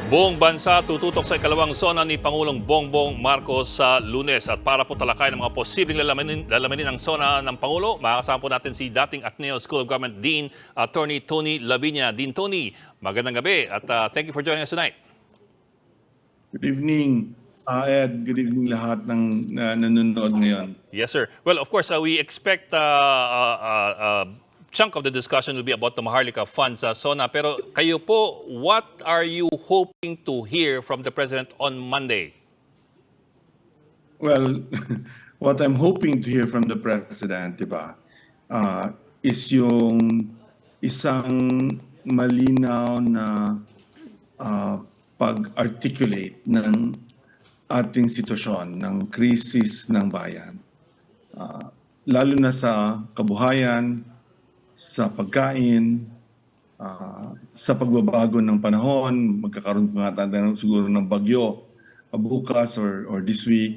Buong bansa tututok sa ikalawang SONA ni Pangulong Bongbong Marcos sa Lunes. At para po talakay ng mga posibleng lalamanin ng SONA ng Pangulo, makakasama po natin si dating Ateneo School of Government Dean, Atty. Tony Viña. Dean Tony, magandang gabi at thank you for joining us tonight. Good evening, Ed. Good evening lahat ng nanonood ngayon. Yes, sir. Well, of course, we expect chunk of the discussion will be about the Maharlika funds sa SONA. Pero kayo po, what are you hoping to hear from the President on Monday? Well, what I'm hoping to hear from the President, diba, is yung isang malinaw na pag-articulate ng ating sitwasyon, ng krisis ng bayan. Lalo na sa kabuhayan, sa pagkain, sa pagbabago ng panahon, magkakaroon pa nga tayo siguro ng bagyo bukas or this week,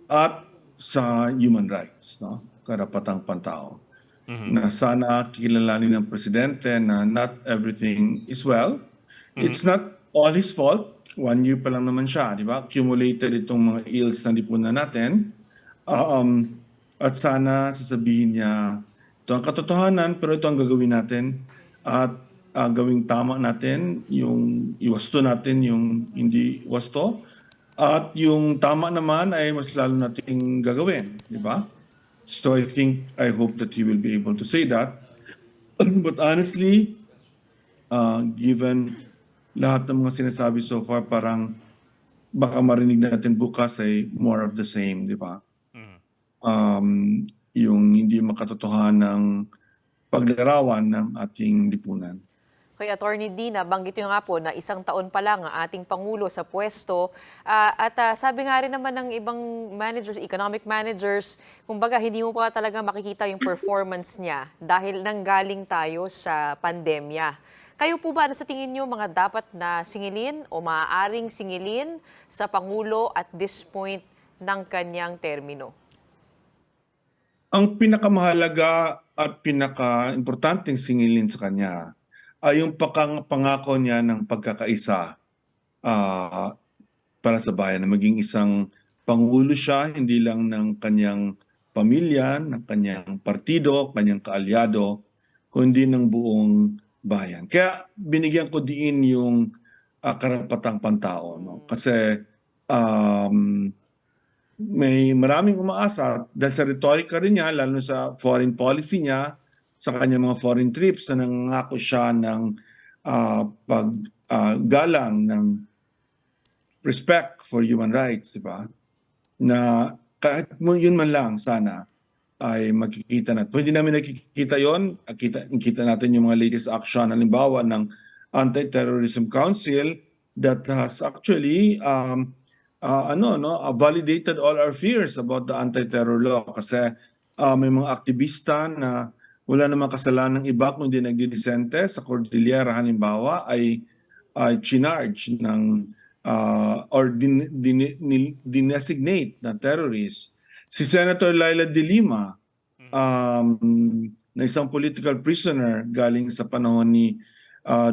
at sa human rights, no? Karapatang pantao. Na sana kilalanin ng Presidente na not everything is well. It's not all his fault. 1 year pa lang naman siya, di ba? Accumulated itong mga ills na lipunan natin. At sana sasabihin niya, ito ang katotohanan, pero ito ang gagawin natin at gawing tama natin, yung iwasto natin, yung hindi wasto. At yung tama naman ay mas lalo nating gagawin, di ba? So I hope that he will be able to say that. But honestly, given lahat ng mga sinasabi so far, parang baka marinig natin bukas ay more of the same, di ba? Yung hindi makatotohanan ng paglarawan ng ating lipunan. Kay Atty. Dina, banggit nyo nga po na 1 taon pa lang ang ating Pangulo sa pwesto. Sabi nga rin naman ng ibang managers, economic managers, kumbaga hindi mo pa talaga makikita yung performance niya dahil nanggaling tayo sa pandemya. Kayo po ba, sa tingin nyo, mga dapat na singilin o maaaring singilin sa Pangulo at this point ng kanyang termino? Ang pinakamahalaga at pinaka-importanteng singilin sa kanya ay yung pangako niya ng pagkakaisa para sa bayan, na maging isang pangulo siya, hindi lang ng kanyang pamilya, ng kanyang partido, kanyang kaalyado, kundi ng buong bayan. Kaya binigyan ko diin yung karapatang pantao, no? Kasi may maraming umaasa dahil sa retorika rin niya, lalo sa foreign policy niya, sa kanyang mga foreign trips na nangako siya ng paggalang ng respect for human rights, di ba? Na kahit yun man lang sana ay makikita natin. Pwede namin nakikita yun, kita natin yung mga latest action, halimbawa ng Anti-Terrorism Council that has actually validated all our fears about the anti-terror law, kasi may mga aktivista na wala namang kasalanan ng iba kundi nagdidisente sa Cordillera halimbawa ay chinarge ng or dinesignate na terrorist. Si Senator Laila de Lima, na isang political prisoner galing sa panahon ni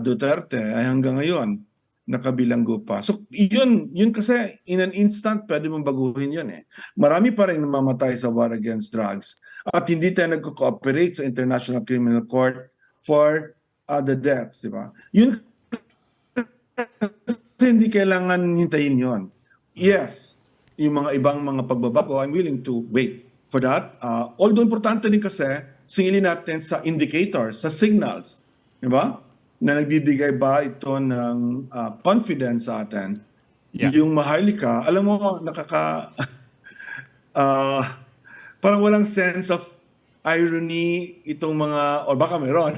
Duterte, ay hanggang ngayon nakabilanggo pa. So yun kasi in an instant pwede mong baguhin yun eh. Marami pa rin namamatay sa war against drugs at hindi tayo nagko-cooperate sa International Criminal Court for the deaths, di ba? Yun kasi hindi kailangan hintayin yun. Yes, yung mga ibang mga pagbabago, I'm willing to wait for that. Although importante din kasi singilin natin sa indicators, sa signals, di ba? Na nagbibigay ba ito ng confidence sa atin. Yeah. Yung Maharlika, alam mo, parang walang sense of irony itong mga, o baka meron,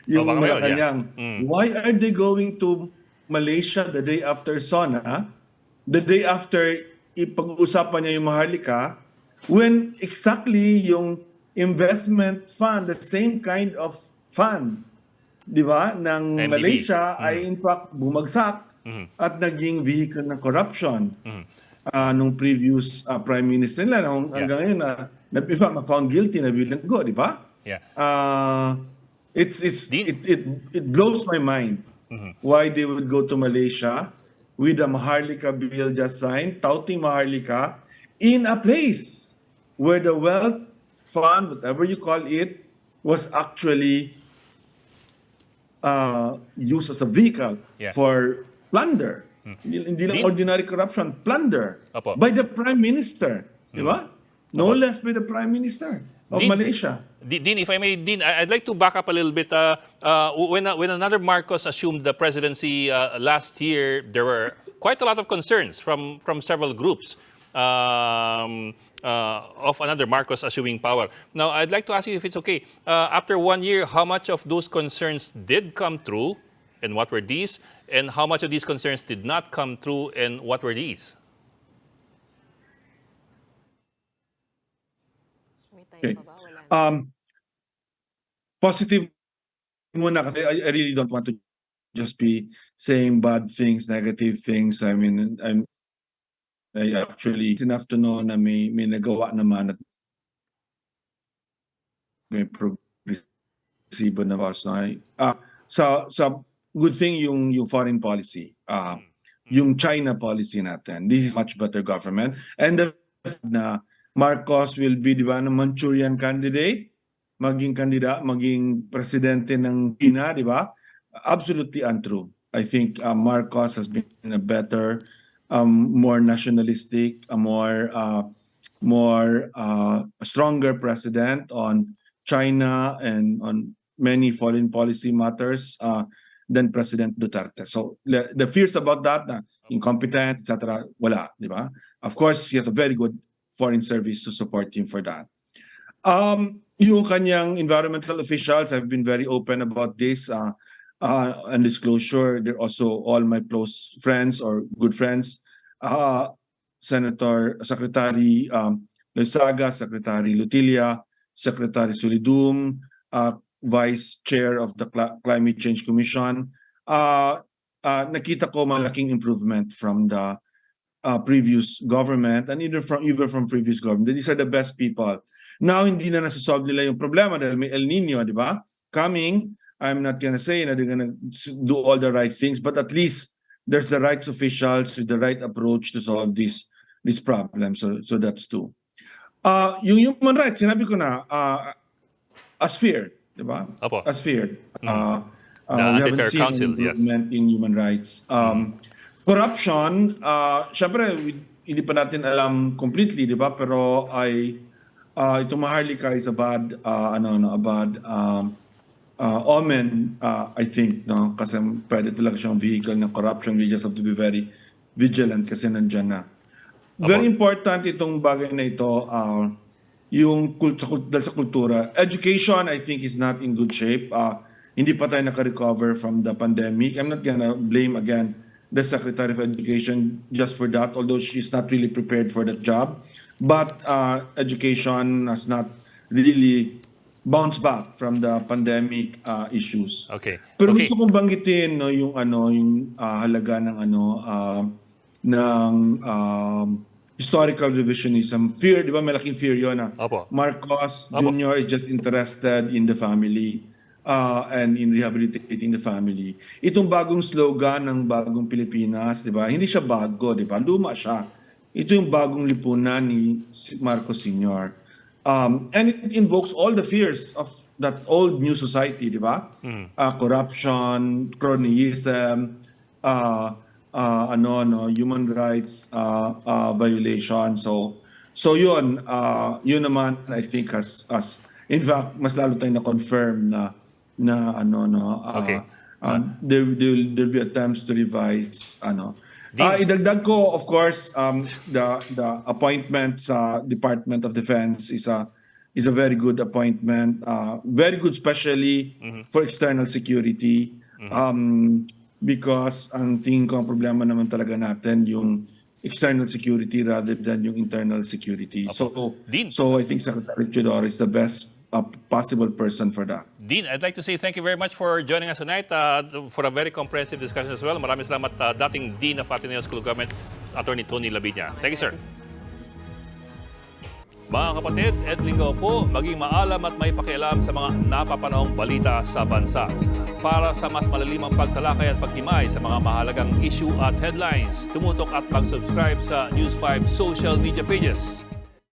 yung mga kanyang, why are they going to Malaysia the day after SONA, the day after ipag-uusapan niya yung Maharlika, when exactly yung investment fund, the same kind of fund, di ba, ng MDB. Malaysia ay in fact bumagsak at naging vehicle ng corruption nung previous prime minister nila hanggang ngayon na found guilty na bilanggo, di ba? Yeah. It blows my mind why they would go to Malaysia with a Maharlika bill just signed, touting Maharlika in a place where the wealth fund, whatever you call it, was actually used as a vehicle for plunder. Hindi lang ordinary corruption, plunder by the Prime Minister. Di ba? No less by the Prime Minister of Malaysia. Dean, if I may, Dean, I'd like to back up a little bit. When another Marcos assumed the presidency last year, there were quite a lot of concerns from several groups of another Marcos assuming power. Now, I'd like to ask you if it's okay. After 1 year, how much of those concerns did come true, and what were these? And how much of these concerns did not come true, and what were these? Okay. Positive muna kasi I really don't want to just be saying bad things, negative things. I mean, I actually it's enough to know na may nagawa naman at may progresibo na bawas na. Sa good thing yung foreign policy, yung China policy natin. This is much better government. And the na Marcos will be, di ba, ng Manchurian candidate, maging presidente ng China, di ba? Absolutely untrue. I think Marcos has been a better, more nationalistic, a stronger president on China and on many foreign policy matters than President Duterte. So the fears about that, na incompetent, etc., wala, di ba? Of course, he has a very good foreign service to support him for that. Yung kanyang environmental officials have been very open about this and disclosure. They're also all my close friends or good friends. Secretary Loizaga, Secretary Lutilia, Secretary Solidum, Vice Chair of the Climate Change Commission. Nakita ko malaking improvement from the previous government and even from previous government. These are the best people. Now, hindi na nasa-solve nila yung problema dahil may El Nino, di ba? Coming, I'm not gonna say na they're gonna do all the right things, but at least there's the right officials with the right approach to solve this problem. So that's two. Yung human rights, sinabi ko na, as feared, di ba? Apo. As feared. We Anti-Fair haven't seen Council, improvement in human rights. Corruption, syempre, hindi pa natin alam completely, di ba? Pero itong Maharlika is a bad, omen, I think, no? Kasi pwede talaga siyang vehicle ng corruption. We just have to be very vigilant kasi nandyan na. Very important itong bagay na ito, yung dahil sa kultura. Education, I think, is not in good shape. Hindi pa tayo naka-recover from the pandemic. I'm not gonna blame again the Secretary of Education just for that, although she's not really prepared for that job. But education has not really bounced back from the pandemic issues. Okay. Pero gusto kong banggitin no, yung halaga ng historical revisionism. Fear, di ba? Malaking fear yun. Marcos Jr. is just interested in the family. And in rehabilitating the family. Itong bagong slogan ng bagong Pilipinas, di ba? Hindi siya bago, di ba? Luma siya. Ito yung bagong lipunan ni Marcos Sr. And it invokes all the fears of that old new society, di ba? Corruption, cronyism, human rights violation. So yun naman, I think has in fact, mas lalo tayong na-confirm there'll be attempts to revise idagdag ko, of course, the appointment sa Department of Defense is a very good appointment, very good especially for external security, because ang tingin ko ang problema naman talaga natin yung external security rather than yung internal security. So I think Secretary Chidoro is the best possible person for that. Dean, I'd like to say thank you very much for joining us tonight for a very comprehensive discussion as well. Maraming salamat, dating Dean of Ateneo School of Government, Attorney Tony Viña. Thank you, sir. Mga kapatid, Ed Lingaw po, maging maalam at may pakialam sa mga napapanahong balita sa bansa. Para sa mas malalimang pagtalakay at paghimay sa mga mahalagang issue at headlines, tumutok at mag-subscribe sa News 5 social media pages.